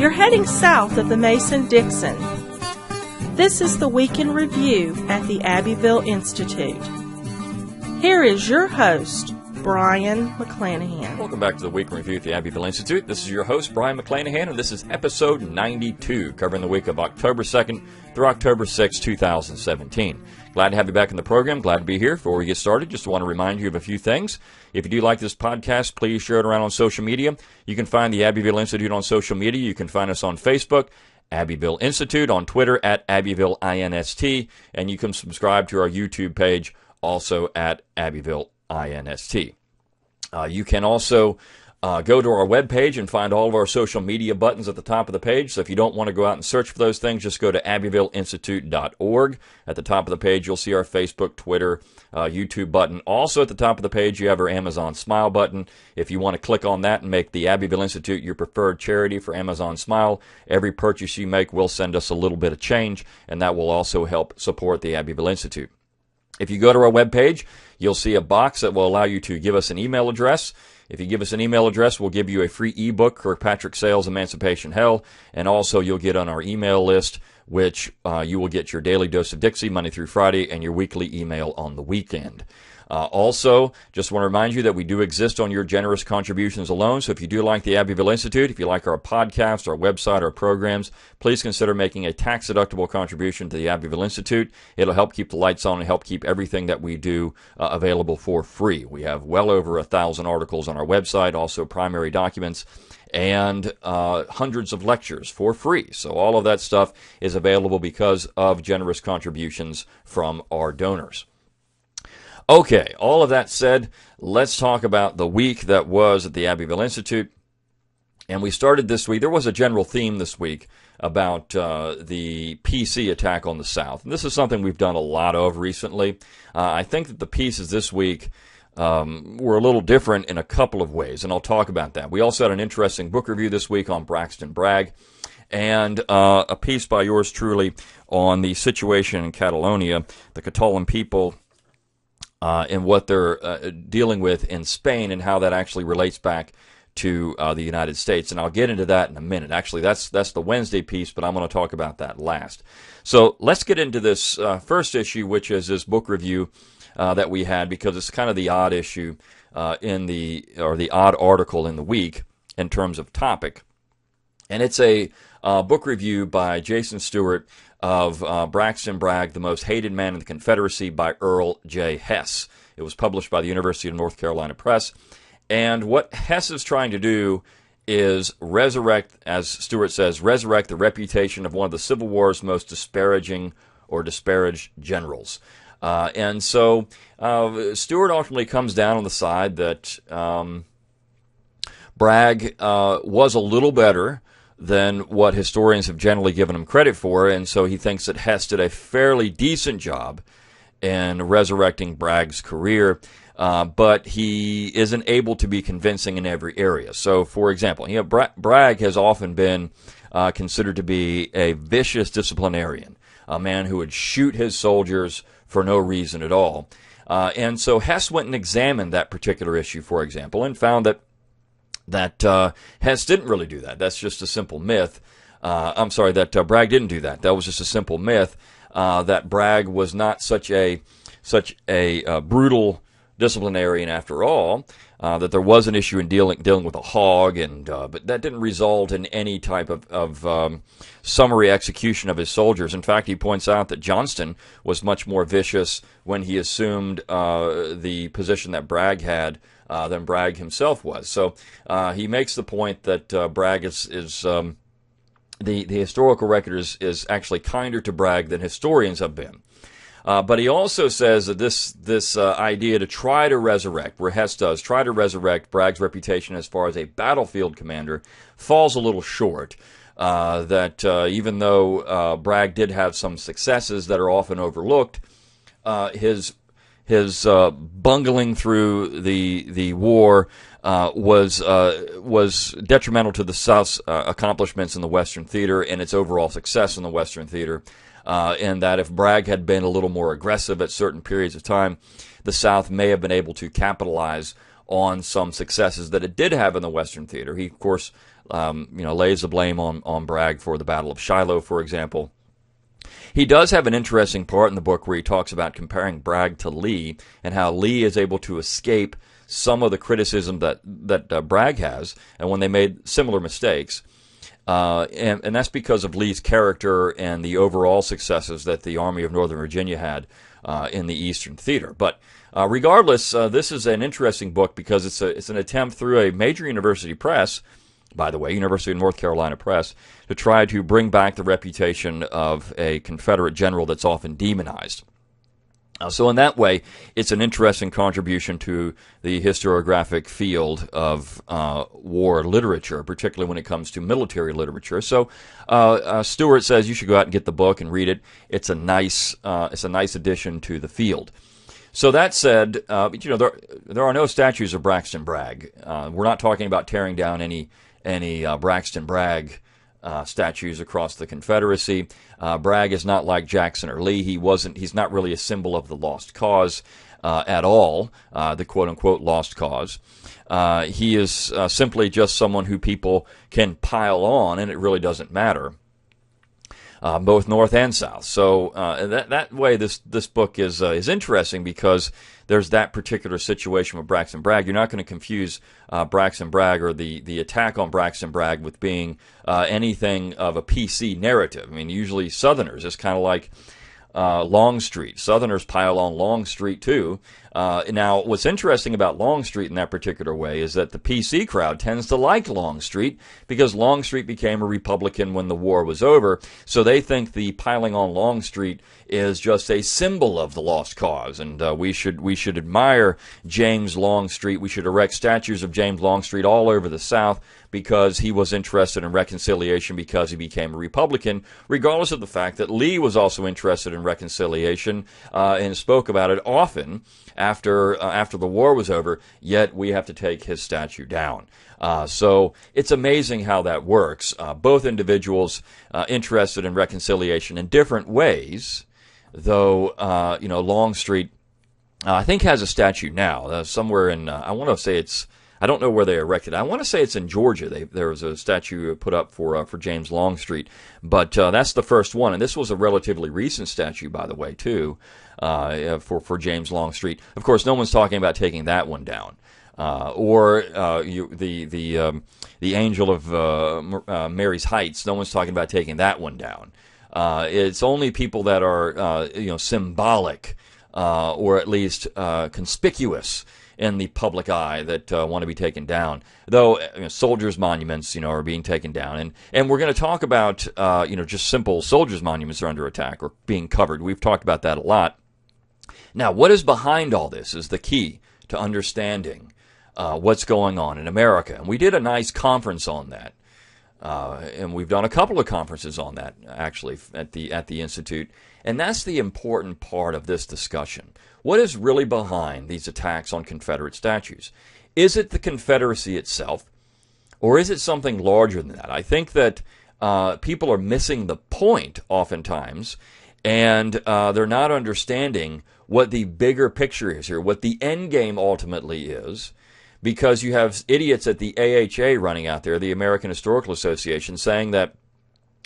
You're heading south of the Mason-Dixon. This is the Week in Review at the Abbeville Institute. Here is your host, Brian McClanahan. Welcome back to the Week in Review at the Abbeville Institute. This is your host, Brian McClanahan, and this is episode 92, covering the week of October 2nd through October 6, 2017. Glad to have you back in the program. Glad to be here. Before we get started, just want to remind you of a few things. If you do like this podcast, please share it around on social media. You can find the Abbeville Institute on social media. You can find us on Facebook, Abbeville Institute, on Twitter at Abbeville INST, and you can subscribe to our YouTube page also at Abbeville INST. You can also go to our webpage and find all of our social media buttons at the top of the page. So if you don't want to go out and search for those things, just go to abbevilleinstitute.org. At the top of the page, you'll see our Facebook, Twitter, YouTube button. Also at the top of the page, you have our Amazon Smile button. If you want to click on that and make the Abbeville Institute your preferred charity for Amazon Smile, every purchase you make will send us a little bit of change, and that will also help support the Abbeville Institute. If you go to our webpage, you'll see a box that will allow you to give us an email address. If you give us an email address, we'll give you a free ebook, Kirkpatrick Sale's Emancipation Hell, and also you'll get on our email list, which you will get your daily dose of Dixie Monday through Friday and your weekly email on the weekend. Also, just want to remind you that we do exist on your generous contributions alone. So if you do like the Abbeville Institute, if you like our podcast, our website, our programs, please consider making a tax-deductible contribution to the Abbeville Institute. It'll help keep the lights on and help keep everything that we do available for free. We have well over 1,000 articles on our website, also primary documents, and hundreds of lectures for free. So all of that stuff is available because of generous contributions from our donors. Okay, all of that said, let's talk about the week that was at the Abbeville Institute. And we started this week. There was a general theme this week about the PC attack on the South. And this is something we've done a lot of recently. I think that the pieces this week were a little different in a couple of ways, and I'll talk about that. We also had an interesting book review this week on Braxton, Bragg, and a piece by yours truly on the situation in Catalonia, the Catalan people, and what they're dealing with in Spain and how that actually relates back to the United States. And I'll get into that in a minute. Actually, that's the Wednesday piece, but I'm going to talk about that last. So let's get into this first issue, which is this book review that we had, because it's kind of the odd issue the odd article in the week in terms of topic. And it's a book review by Jason Stewart of Braxton, Bragg, The Most Hated Man in the Confederacy by Earl J. Hess. It was published by the University of North Carolina Press. And what Hess is trying to do is resurrect, as Stewart says, resurrect the reputation of one of the Civil War's most disparaging or disparaged generals. And so Stewart ultimately comes down on the side that Bragg was a little better than what historians have generally given him credit for, and so he thinks that Hess did a fairly decent job in resurrecting Bragg's career, but he isn't able to be convincing in every area. So, for example, Bragg has often been considered to be a vicious disciplinarian, a man who would shoot his soldiers for no reason at all. And so Hess went and examined that particular issue, for example, and found that Hess didn't really do that. That's just a simple myth. That Bragg didn't do that. That was just a simple myth. That Bragg was not such a brutal disciplinarian after all. That there was an issue in dealing with a hog, but that didn't result in any type of summary execution of his soldiers. In fact, he points out that Johnston was much more vicious when he assumed the position that Bragg had than Bragg himself was. So he makes the point that Bragg is the historical record is actually kinder to Bragg than historians have been. But he also says that this idea to try to resurrect, where Hess does, try to resurrect Bragg's reputation as far as a battlefield commander, falls a little short. That even though Bragg did have some successes that are often overlooked, his bungling through the war was detrimental to the South's accomplishments in the Western theater and its overall success in the Western theater. And that if Bragg had been a little more aggressive at certain periods of time, the South may have been able to capitalize on some successes that it did have in the Western theater. He, of course, lays the blame on Bragg for the Battle of Shiloh, for example. He does have an interesting part in the book where he talks about comparing Bragg to Lee and how Lee is able to escape some of the criticism that Bragg has, and when they made similar mistakes. And that's because of Lee's character and the overall successes that the Army of Northern Virginia had in the Eastern Theater. But regardless, this is an interesting book because it's an attempt through a major university press, by the way, University of North Carolina Press, to try to bring back the reputation of a Confederate general that's often demonized. So in that way, it's an interesting contribution to the historiographic field of war literature, particularly when it comes to military literature. So Stewart says you should go out and get the book and read it. It's a nice addition to the field. So that said, there are no statues of Braxton Bragg. We're not talking about tearing down any Braxton Bragg statues across the Confederacy. Bragg is not like Jackson or Lee. He's not really a symbol of the lost cause at all, the quote-unquote lost cause. He is simply just someone who people can pile on, and it really doesn't matter, both North and South. So that way, this book is interesting because there's that particular situation with Braxton Bragg. You're not going to confuse Braxton Bragg or the attack on Braxton Bragg with being anything of a PC narrative. I mean, usually Southerners, it's kind of like Longstreet. Southerners pile on Longstreet too. Now, what's interesting about Longstreet in that particular way is that the PC crowd tends to like Longstreet because Longstreet became a Republican when the war was over. So they think the piling on Longstreet is just a symbol of the lost cause, and we should admire James Longstreet. We should erect statues of James Longstreet all over the South because he was interested in reconciliation because he became a Republican, regardless of the fact that Lee was also interested in reconciliation and spoke about it often after the war was over, yet we have to take his statue down. So it's amazing how that works. Both individuals interested in reconciliation in different ways, though, Longstreet, I think, has a statue now somewhere in, I want to say I don't know where they erected it. I want to say it's in Georgia. There was a statue put up for James Longstreet, but that's the first one, and this was a relatively recent statue, by the way, too, for James Longstreet. Of course, no one's talking about taking that one down, or the Angel of Mary's Heights. No one's talking about taking that one down. It's only people that are symbolic or at least conspicuous in the public eye that want to be taken down. Though soldiers' monuments, are being taken down, and we're going to talk about just simple soldiers' monuments are under attack or being covered. We've talked about that a lot. Now, what is behind all this is the key to understanding what's going on in America, and we did a nice conference on that, and we've done a couple of conferences on that actually at the Institute, and that's the important part of this discussion. What is really behind these attacks on Confederate statues? Is it the Confederacy itself, or is it something larger than that? I think that people are missing the point oftentimes, and they're not understanding what the bigger picture is here, what the end game ultimately is, because you have idiots at the AHA running out there, the American Historical Association, saying that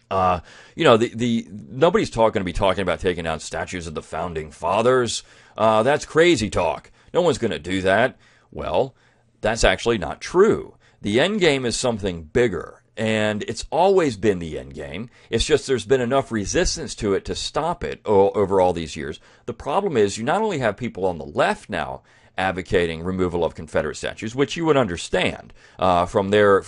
nobody's going to be talking about taking down statues of the Founding Fathers. That's crazy talk. No one's going to do that. Well, that's actually not true. The end game is something bigger, and it's always been the end game. It's just there's been enough resistance to it to stop it over all these years. The problem is you not only have people on the left now advocating removal of Confederate statues, which you would understand from their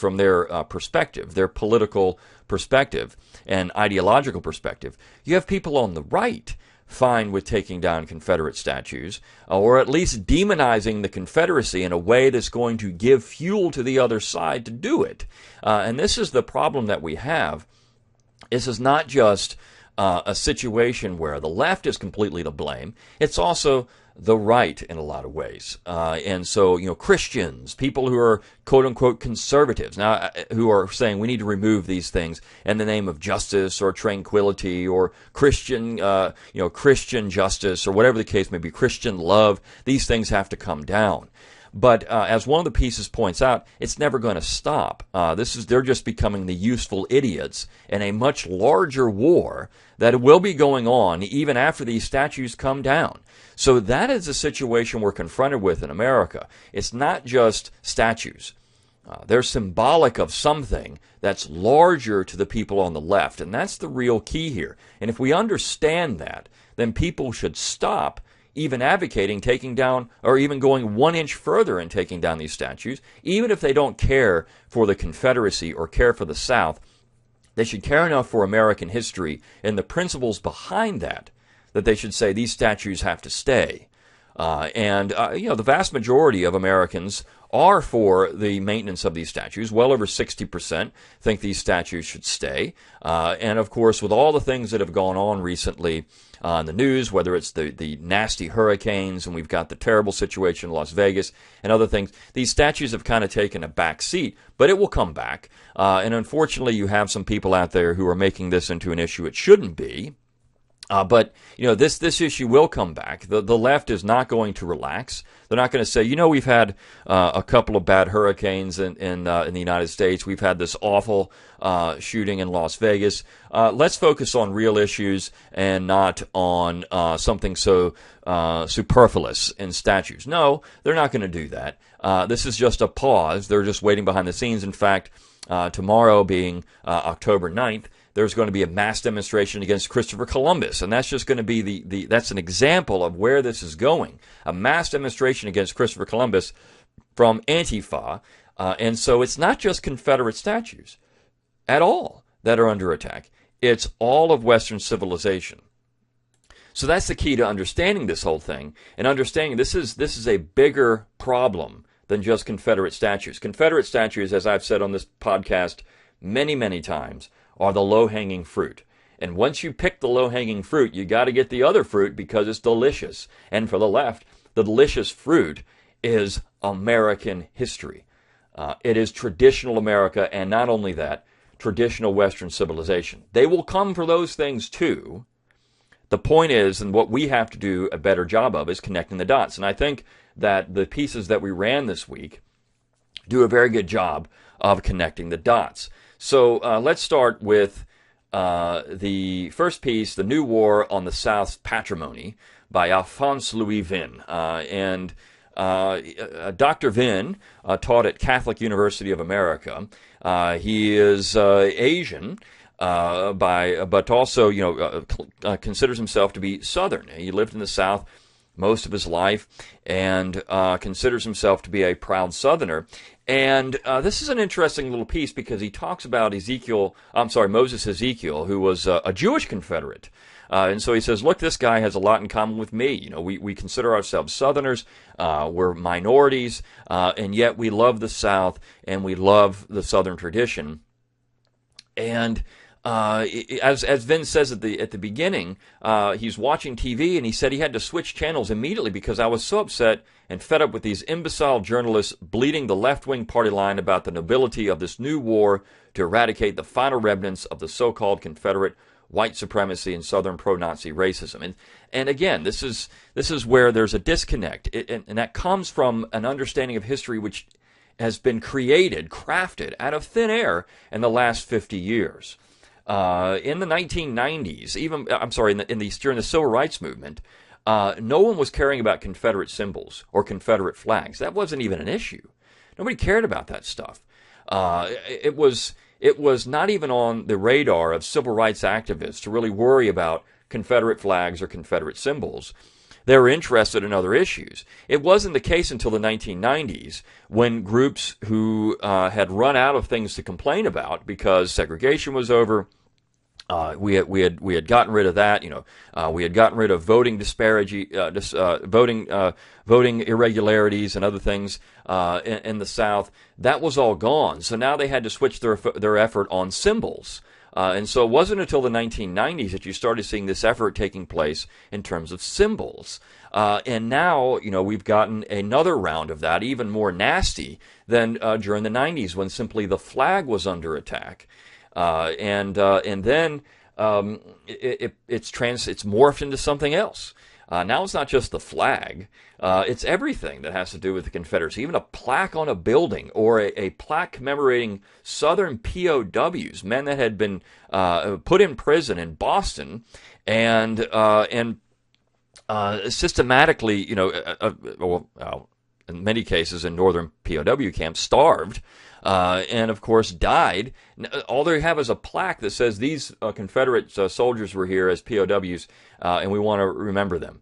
perspective, their political perspective and ideological perspective. You have people on the right fine with taking down Confederate statues, or at least demonizing the Confederacy in a way that's going to give fuel to the other side to do it. And this is the problem that we have. This is not just a situation where the left is completely to blame. It's also the right in a lot of ways. And so, Christians, people who are quote-unquote conservatives, now who are saying we need to remove these things in the name of justice or tranquility or Christian, Christian justice or whatever the case may be, Christian love, these things have to come down. But as one of the pieces points out, it's never going to stop. They're just becoming the useful idiots in a much larger war that will be going on even after these statues come down. So that is the situation we're confronted with in America. It's not just statues. They're symbolic of something that's larger to the people on the left, and that's the real key here. And if we understand that, then people should stop even advocating taking down, or even going 1 inch further in taking down these statues, even if they don't care for the Confederacy or care for the South. They should care enough for American history and the principles behind that they should say these statues have to stay. The vast majority of Americans are for the maintenance of these statues. Well over 60% think these statues should stay. And of course, with all the things that have gone on recently in the news, whether it's the nasty hurricanes, and we've got the terrible situation in Las Vegas and other things, these statues have kind of taken a back seat, but it will come back. And unfortunately, you have some people out there who are making this into an issue it shouldn't be. But this issue will come back. The left is not going to relax. They're not going to say, we've had a couple of bad hurricanes in the United States. We've had this awful shooting in Las Vegas. Let's focus on real issues and not on something so superfluous in statues. No, they're not going to do that. This is just a pause. They're just waiting behind the scenes. In fact, tomorrow being October 9th, there's going to be a mass demonstration against Christopher Columbus, and that's just going to be that's an example of where this is going. A mass demonstration against Christopher Columbus from Antifa, and so it's not just Confederate statues at all that are under attack. It's all of Western civilization. So that's the key to understanding this whole thing, and understanding this is a bigger problem than just Confederate statues. Confederate statues, as I've said on this podcast many, many times, are the low-hanging fruit. And once you pick the low-hanging fruit, you got to get the other fruit because it's delicious. And for the left, the delicious fruit is American history. It is traditional America, and not only that, traditional Western civilization. They will come for those things too. The point is, and what we have to do a better job of, is connecting the dots. And I think that the pieces that we ran this week do a very good job of connecting the dots. So let's start with the first piece, The New War on the South's Patrimony, by Alphonse Louis Vin. Dr. Vin taught at Catholic University of America. He is Asian, but also considers himself to be Southern. He lived in the South most of his life and considers himself to be a proud Southerner. And this is an interesting little piece because he talks about Moses Ezekiel, who was a Jewish Confederate. And so he says, look, this guy has a lot in common with me. We consider ourselves Southerners. We're minorities, and yet we love the South and we love the Southern tradition. And as Vin says at the beginning, he's watching TV and he said he had to switch channels immediately because I was so upset and fed up with these imbecile journalists bleeding the left-wing party line about the nobility of this new war to eradicate the final remnants of the so-called Confederate white supremacy and Southern pro-Nazi racism. And again, this is where there's a disconnect, and that comes from an understanding of history which has been crafted out of thin air in the last 50 years. In the 1990s, during the Civil Rights Movement, no one was caring about Confederate symbols or Confederate flags. That wasn't even an issue. Nobody cared about that stuff. It was not even on the radar of civil rights activists to really worry about Confederate flags or Confederate symbols. They were interested in other issues. It wasn't the case until the 1990s when groups who had run out of things to complain about because segregation was over. We had gotten rid of that. We had gotten rid of voting voting irregularities and other things in the South. That was all gone. So now they had to switch their effort on symbols. And so it wasn't until the 1990s that you started seeing this effort taking place in terms of symbols. And now, we've gotten another round of that, even more nasty than during the 90s when simply the flag was under attack. And then it's morphed into something else. Now it's not just the flag. It's everything that has to do with the Confederacy. Even a plaque on a building or a plaque commemorating Southern POWs, men that had been put in prison in Boston and systematically, in many cases in northern POW camps, starved, and of course died. All they have is a plaque that says these Confederate soldiers were here as POWs, and we want to remember them.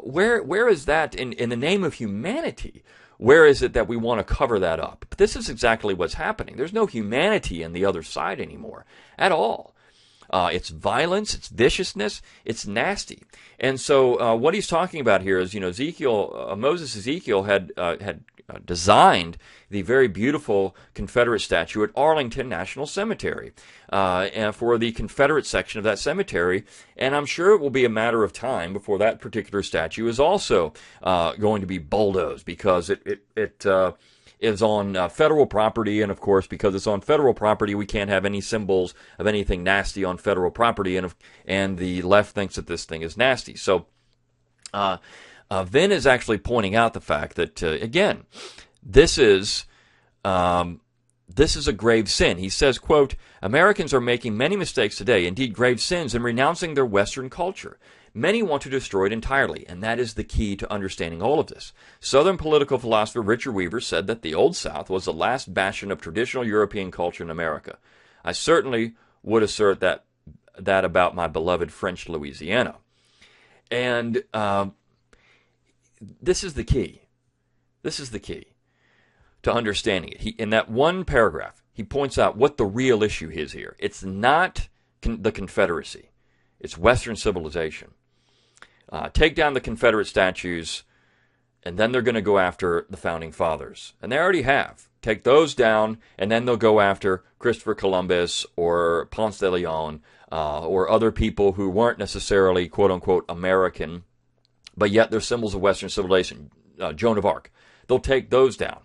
Where is that in the name of humanity? Where is it that we want to cover that up? But this is exactly what's happening. There's no humanity in the other side anymore at all. It's violence, it's viciousness, it's nasty. And so what he's talking about here is, Moses Ezekiel had designed the very beautiful Confederate statue at Arlington National Cemetery, and for the Confederate section of that cemetery. And I'm sure it will be a matter of time before that particular statue is also going to be bulldozed, because it is on federal property, and of course, because it's on federal property, we can't have any symbols of anything nasty on federal property, and the left thinks that this thing is nasty. So Vin is actually pointing out the fact that, again, this is a grave sin. He says, quote, "Americans are making many mistakes today, indeed grave sins, in renouncing their Western culture. Many want to destroy it entirely, and that is the key to understanding all of this. Southern political philosopher Richard Weaver said that the Old South was the last bastion of traditional European culture in America. I certainly would assert that about my beloved French Louisiana." And this is the key. This is the key to understanding it. In that one paragraph, he points out what the real issue is here. It's not the Confederacy. It's Western civilization. Take down the Confederate statues, and then they're going to go after the Founding Fathers. And they already have. Take those down, and then they'll go after Christopher Columbus or Ponce de Leon or other people who weren't necessarily, quote-unquote, American, but yet they're symbols of Western civilization. Joan of Arc. They'll take those down.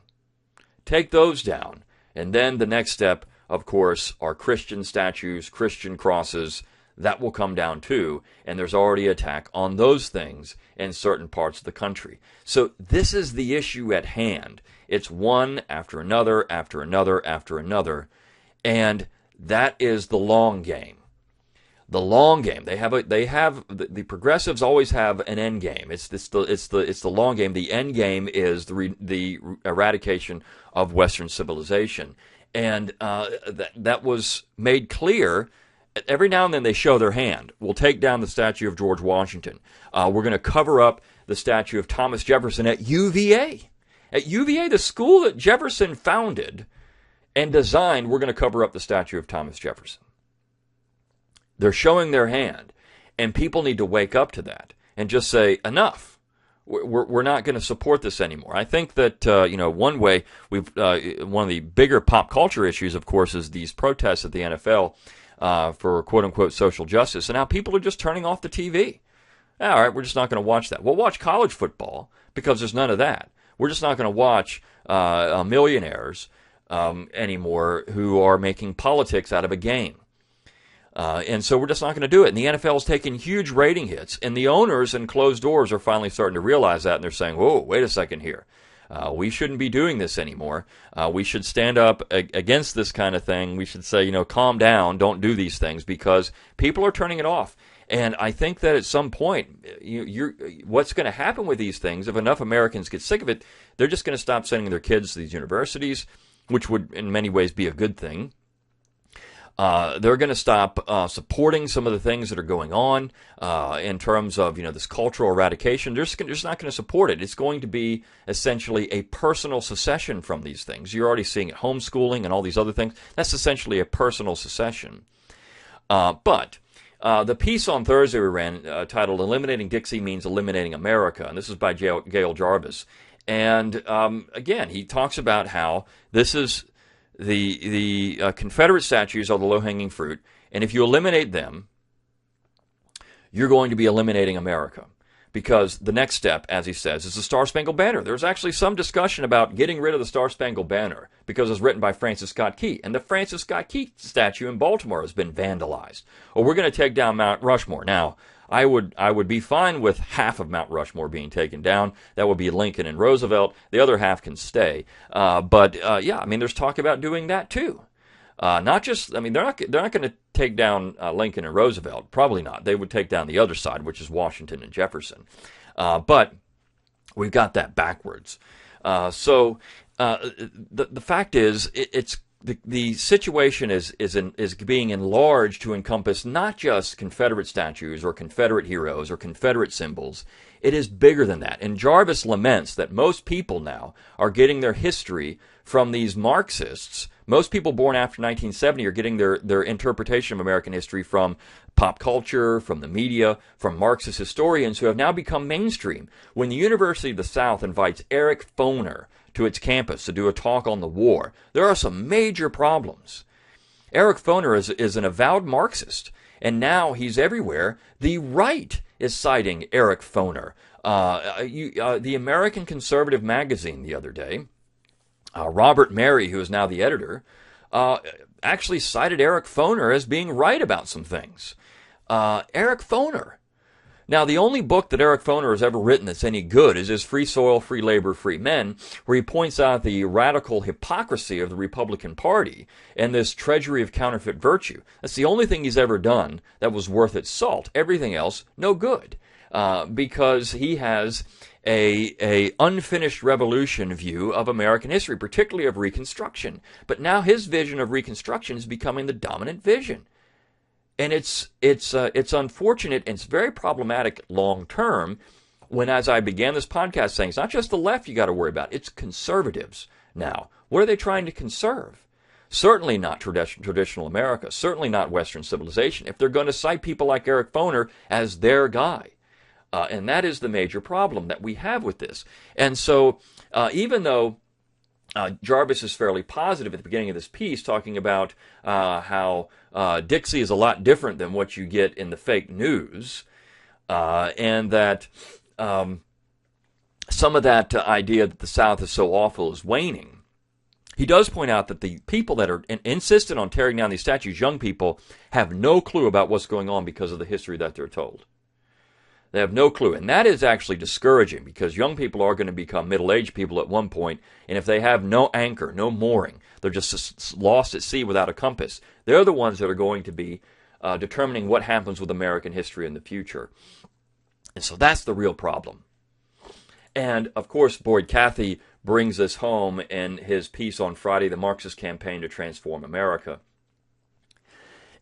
Take those down. And then the next step, of course, are Christian statues, Christian crosses. That will come down too, and there's already attack on those things in certain parts of the country. So this is the issue at hand. It's one after another, after another, after another, and that is the long game. The long game. The progressives always have an end game. It's the long game. The end game is the eradication of Western civilization, and that was made clear. Every now and then they show their hand. We'll take down the statue of George Washington. We're going to cover up the statue of Thomas Jefferson at UVA. At UVA, the school that Jefferson founded and designed, we're going to cover up the statue of Thomas Jefferson. They're showing their hand, and people need to wake up to that and just say, enough. We're not going to support this anymore. I think that one way one of the bigger pop culture issues, of course, is these protests at the NFL. For quote-unquote social justice, and now people are just turning off the TV. All right, we're just not going to watch that. We'll watch college football because there's none of that. We're just not going to watch millionaires anymore who are making politics out of a game. And so we're just not going to do it. And the NFL is taking huge rating hits, and the owners and closed doors are finally starting to realize that, and they're saying, whoa, wait a second here. We shouldn't be doing this anymore. We should stand up against this kind of thing. We should say, calm down, don't do these things, because people are turning it off. And I think that at some point, what's going to happen with these things, if enough Americans get sick of it, they're just going to stop sending their kids to these universities, which would in many ways be a good thing. They're going to stop supporting some of the things that are going on in terms of this cultural eradication. They're just not going to support it. It's going to be essentially a personal secession from these things. You're already seeing it, homeschooling and all these other things. That's essentially a personal secession. But the piece on Thursday we ran titled "Eliminating Dixie Means Eliminating America," and this is by Gail Jarvis. And again, he talks about how this is the Confederate statues are the low-hanging fruit, and if you eliminate them, you're going to be eliminating America. Because the next step, as he says, is the Star-Spangled Banner. There's actually some discussion about getting rid of the Star-Spangled Banner because it was written by Francis Scott Key. And the Francis Scott Key statue in Baltimore has been vandalized. Or we're going to take down Mount Rushmore. Now, I would be fine with half of Mount Rushmore being taken down. That would be Lincoln and Roosevelt. The other half can stay. There's talk about doing that too. They're not going to take down Lincoln and Roosevelt. Probably not. They would take down the other side, which is Washington and Jefferson. But we've got that backwards. The fact is, the situation is being enlarged to encompass not just Confederate statues or Confederate heroes or Confederate symbols. It is bigger than that. And Jarvis laments that most people now are getting their history from these Marxists. Most people born after 1970 are getting their interpretation of American history from pop culture, from the media, from Marxist historians who have now become mainstream. When the University of the South invites Eric Foner to its campus to do a talk on the war, there are some major problems. Eric Foner is an avowed Marxist, and now he's everywhere. The right is citing Eric Foner. The American Conservative magazine the other day, Robert Mary, who is now the editor, actually cited Eric Foner as being right about some things. Eric Foner. Now, the only book that Eric Foner has ever written that's any good is his Free Soil, Free Labor, Free Men, where he points out the radical hypocrisy of the Republican Party and this treasury of counterfeit virtue. That's the only thing he's ever done that was worth its salt. Everything else, no good, because he has a unfinished revolution view of American history, particularly of Reconstruction. But now his vision of Reconstruction is becoming the dominant vision. And it's unfortunate, and it's very problematic long term when, as I began this podcast saying, it's not just the left you got to worry about, it's conservatives now. What are they trying to conserve? Certainly not traditional America, certainly not Western civilization, if they're going to cite people like Eric Foner as their guy. And that is the major problem that we have with this. And so even though Jarvis is fairly positive at the beginning of this piece, talking about how Dixie is a lot different than what you get in the fake news, and that some of that idea that the South is so awful is waning. He does point out that the people that are insistent on tearing down these statues, young people, have no clue about what's going on because of the history that they're told. They have no clue. And that is actually discouraging because young people are going to become middle-aged people at one point, and if they have no anchor, no mooring, they're just lost at sea without a compass. They're the ones that are going to be determining what happens with American history in the future. And so that's the real problem. And, of course, Boyd Cathey brings this home in his piece on Friday, The Marxist Campaign to Transform America.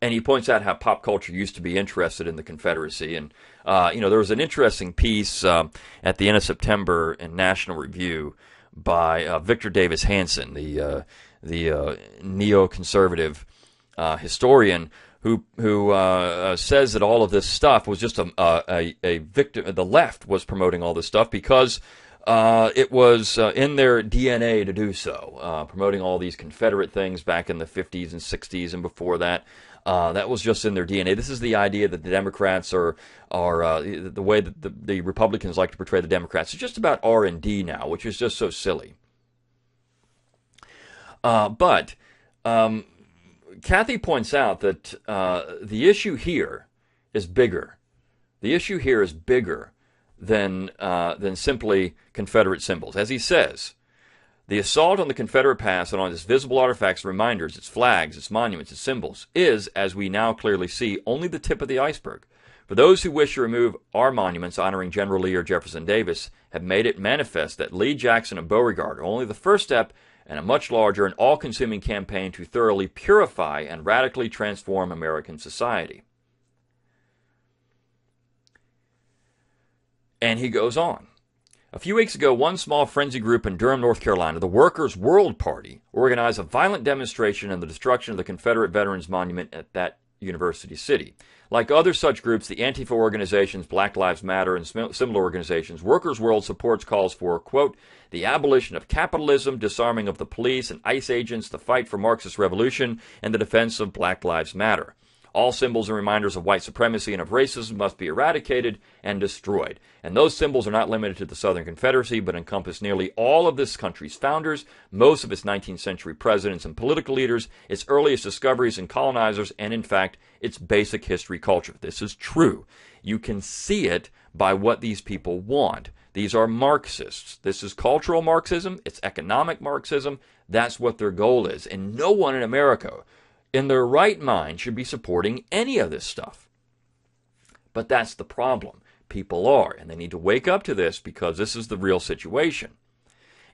And he points out how pop culture used to be interested in the Confederacy. And, there was an interesting piece at the end of September in National Review by Victor Davis Hanson, the neoconservative historian, who says that all of this stuff was just a victim. The left was promoting all this stuff because it was in their DNA to do so, promoting all these Confederate things back in the 50s and 60s and before that. That was just in their DNA. This is the idea that the Democrats are the way that the Republicans like to portray the Democrats. It's just about R&D now, which is just so silly. But Cathey points out that the issue here is bigger. The issue here is bigger than simply Confederate symbols. As he says, the assault on the Confederate past and on its visible artifacts and reminders, its flags, its monuments, its symbols, is, as we now clearly see, only the tip of the iceberg. For those who wish to remove our monuments honoring General Lee or Jefferson Davis have made it manifest that Lee, Jackson, and Beauregard are only the first step in a much larger and all-consuming campaign to thoroughly purify and radically transform American society. And he goes on. A few weeks ago, one small frenzy group in Durham, North Carolina, the Workers' World Party, organized a violent demonstration in the destruction of the Confederate Veterans Monument at that university city. Like other such groups, the Antifa organizations, Black Lives Matter, and similar organizations, Workers' World supports calls for, quote, the abolition of capitalism, disarming of the police and ICE agents, the fight for Marxist revolution, and the defense of Black Lives Matter. All symbols and reminders of white supremacy and of racism must be eradicated and destroyed. And those symbols are not limited to the Southern Confederacy, but encompass nearly all of this country's founders, most of its 19th century presidents and political leaders, its earliest discoveries and colonizers, and in fact, its basic history culture. This is true. You can see it by what these people want. These are Marxists. This is cultural Marxism. It's economic Marxism. That's what their goal is. And no one in America in their right mind should be supporting any of this stuff. But that's the problem. People are, and they need to wake up to this because this is the real situation.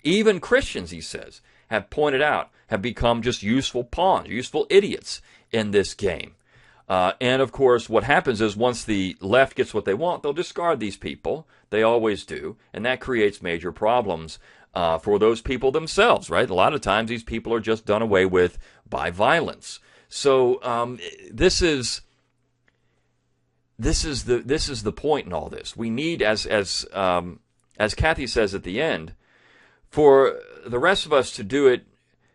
Even Christians, he says, have pointed out, have become just useful pawns, useful idiots in this game. And of course, what happens is once the left gets what they want, they'll discard these people. They always do. And that creates major problems for those people themselves, right? A lot of times these people are just done away with by violence. So this is the point in all this. We need, as Kathy says at the end, for the rest of us to do it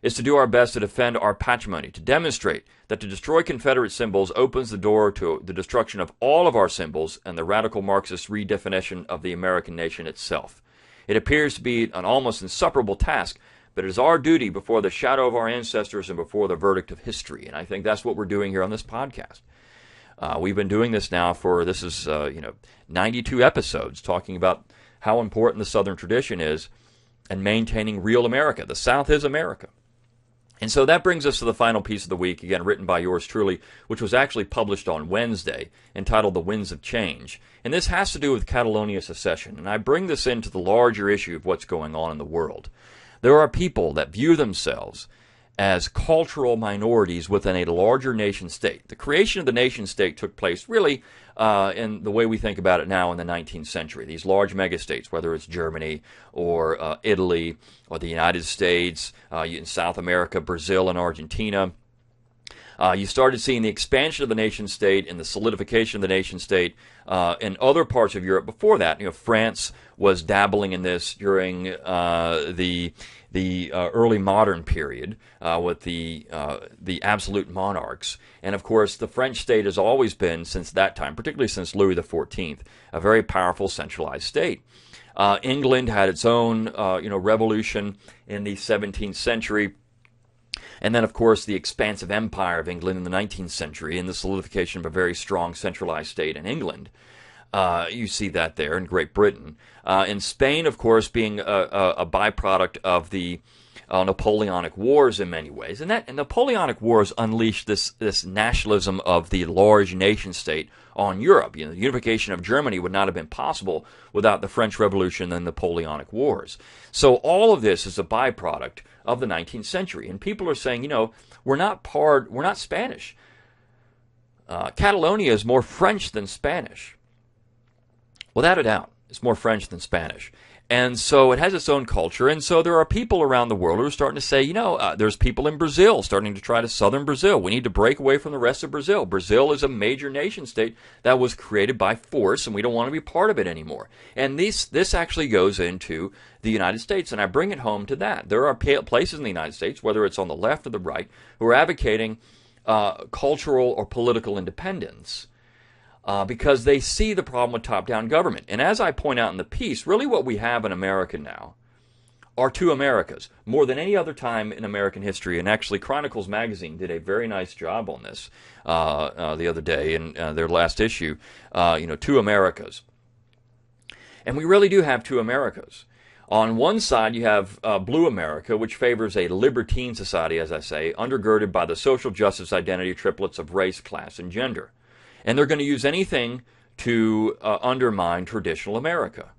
is to do our best to defend our patrimony, to demonstrate that to destroy Confederate symbols opens the door to the destruction of all of our symbols and the radical Marxist redefinition of the American nation itself. It appears to be an almost insuperable task, but it is our duty before the shadow of our ancestors and before the verdict of history. And I think that's what we're doing here on this podcast. We've been doing this now for, 92 episodes, talking about how important the Southern tradition is and maintaining real America. The South is America. And so that brings us to the final piece of the week, again, written by yours truly, which was actually published on Wednesday, entitled The Winds of Change. And this has to do with Catalonia secession. And I bring this into the larger issue of what's going on in the world. There are people that view themselves as cultural minorities within a larger nation state. The creation of the nation state took place really in the way we think about it now in the 19th century. These large megastates, whether it's Germany or Italy or the United States, in South America, Brazil and Argentina. You started seeing the expansion of the nation state and the solidification of the nation state in other parts of Europe before that. France was dabbling in this during the early modern period with the absolute monarchs. And of course, the French state has always been, since that time, particularly since Louis XIV, a very powerful centralized state. England had its own revolution in the 17th century. And then, of course, the expansive empire of England in the 19th century and the solidification of a very strong centralized state in England. You see that there in Great Britain. In Spain, of course, being a byproduct of the Napoleonic Wars in many ways. And Napoleonic Wars unleashed this nationalism of the large nation state on Europe. The unification of Germany would not have been possible without the French Revolution and the Napoleonic Wars. So all of this is a byproduct of the 19th century. And people are saying, we're not Spanish. Catalonia is more French than Spanish. Without a doubt, it's more French than Spanish. And so it has its own culture. And so there are people around the world who are starting to say, there's people in Brazil starting to try to southern Brazil. We need to break away from the rest of Brazil. Brazil is a major nation state that was created by force, and we don't want to be part of it anymore. And this actually goes into the United States, and I bring it home to that. There are places in the United States, whether it's on the left or the right, who are advocating cultural or political independence. Because they see the problem with top-down government. And as I point out in the piece, really what we have in America now are two Americas, more than any other time in American history. And actually, Chronicles magazine did a very nice job on this the other day in their last issue, two Americas. And we really do have two Americas. On one side, you have Blue America, which favors a libertine society, as I say, undergirded by the social justice identity triplets of race, class, and gender. And they're going to use anything to undermine traditional America.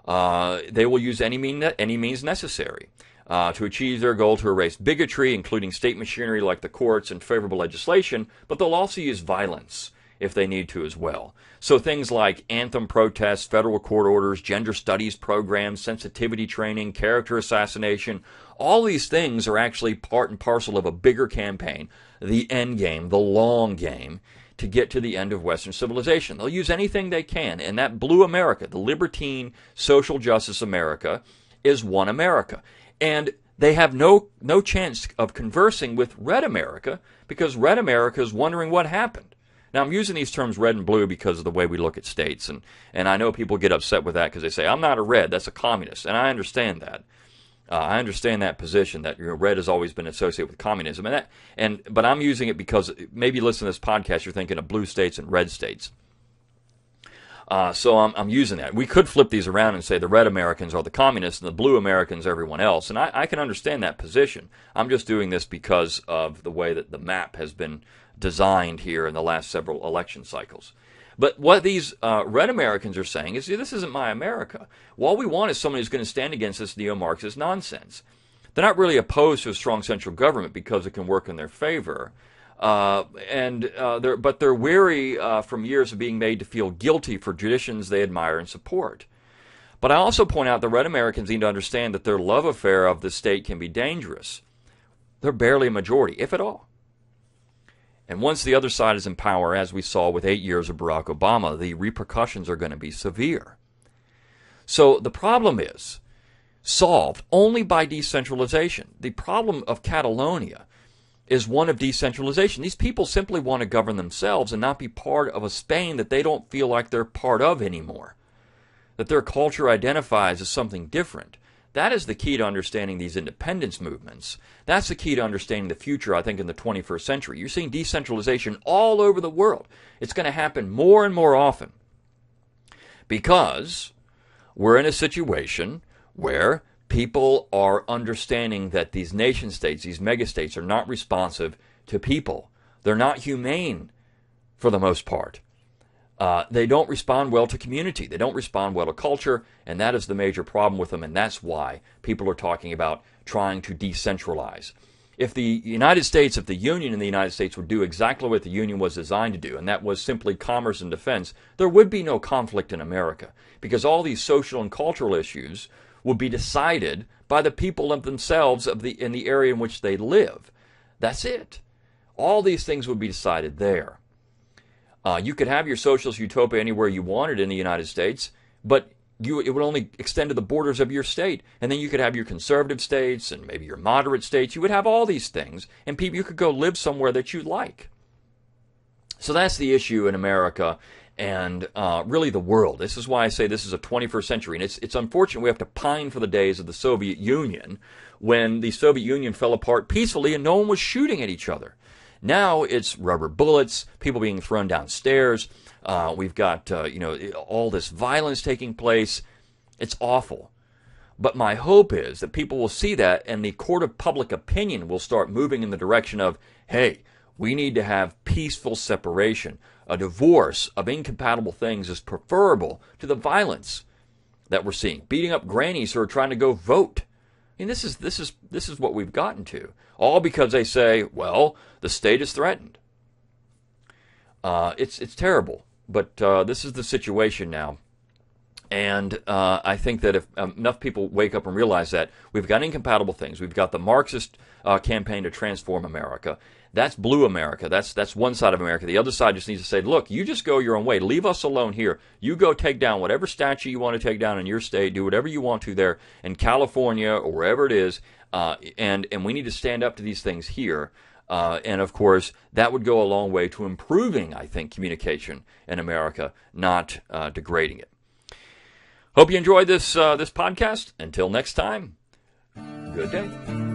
They will use any means necessary to achieve their goal to erase bigotry, including state machinery like the courts and favorable legislation, but they'll also use violence if they need to as well. So things like anthem protests, federal court orders, gender studies programs, sensitivity training, character assassination, all these things are actually part and parcel of a bigger campaign, the end game, the long game, to get to the end of Western civilization. They'll use anything they can, and that Blue America, the libertine, social justice America, is one America. And they have no chance of conversing with red America because red America is wondering what happened. Now, I'm using these terms red and blue because of the way we look at states, and I know people get upset with that because they say, I'm not a red, that's a communist, and I understand that. I understand that position that red has always been associated with communism, but I'm using it because maybe you listen to this podcast, you're thinking of blue states and red states. So I'm using that. We could flip these around and say the red Americans are the communists and the blue Americans everyone else, and I can understand that position. I'm just doing this because of the way that the map has been designed here in the last several election cycles. But what these red Americans are saying is, this isn't my America. Well, all we want is someone who's going to stand against this neo-Marxist nonsense. They're not really opposed to a strong central government because it can work in their favor. But they're weary from years of being made to feel guilty for traditions they admire and support. But I also point out the red Americans need to understand that their love affair of the state can be dangerous. They're barely a majority, if at all. And once the other side is in power, as we saw with 8 years of Barack Obama, the repercussions are going to be severe. So the problem is solved only by decentralization. The problem of Catalonia is one of decentralization. These people simply want to govern themselves and not be part of a Spain that they don't feel like they're part of anymore, that their culture identifies as something different. That is the key to understanding these independence movements. That's the key to understanding the future, I think, in the 21st century. You're seeing decentralization all over the world. It's going to happen more and more often because we're in a situation where people are understanding that these nation states, these megastates, are not responsive to people. They're not humane for the most part. They don't respond well to community. They don't respond well to culture, and that is the major problem with them, and that's why people are talking about trying to decentralize. If the United States, if the Union in the United States would do exactly what the Union was designed to do, and that was simply commerce and defense, there would be no conflict in America, because all these social and cultural issues would be decided by the people of themselves in the area in which they live. That's it. All these things would be decided there. You could have your socialist utopia anywhere you wanted in the United States, but it would only extend to the borders of your state. And then you could have your conservative states and maybe your moderate states. You would have all these things, and you could go live somewhere that you like. So that's the issue in America and really the world. This is why I say this is a 21st century. And it's unfortunate we have to pine for the days of the Soviet Union when the Soviet Union fell apart peacefully and no one was shooting at each other. Now it's rubber bullets, people being thrown downstairs. We've got all this violence taking place. It's awful. But my hope is that people will see that and the court of public opinion will start moving in the direction of, hey, we need to have peaceful separation. A divorce of incompatible things is preferable to the violence that we're seeing. Beating up grannies who are trying to go vote. I mean, this is what we've gotten to. All because they say, well, the state is threatened. It's terrible, but this is the situation now. And I think that if enough people wake up and realize that we've got incompatible things, we've got the Marxist campaign to transform America. That's blue America. That's one side of America. The other side just needs to say, look, you just go your own way. Leave us alone here. You go take down whatever statue you want to take down in your state. Do whatever you want to there in California or wherever it is. And we need to stand up to these things here. And, of course, that would go a long way to improving, I think, communication in America, not degrading it. Hope you enjoyed this podcast. Until next time, good day.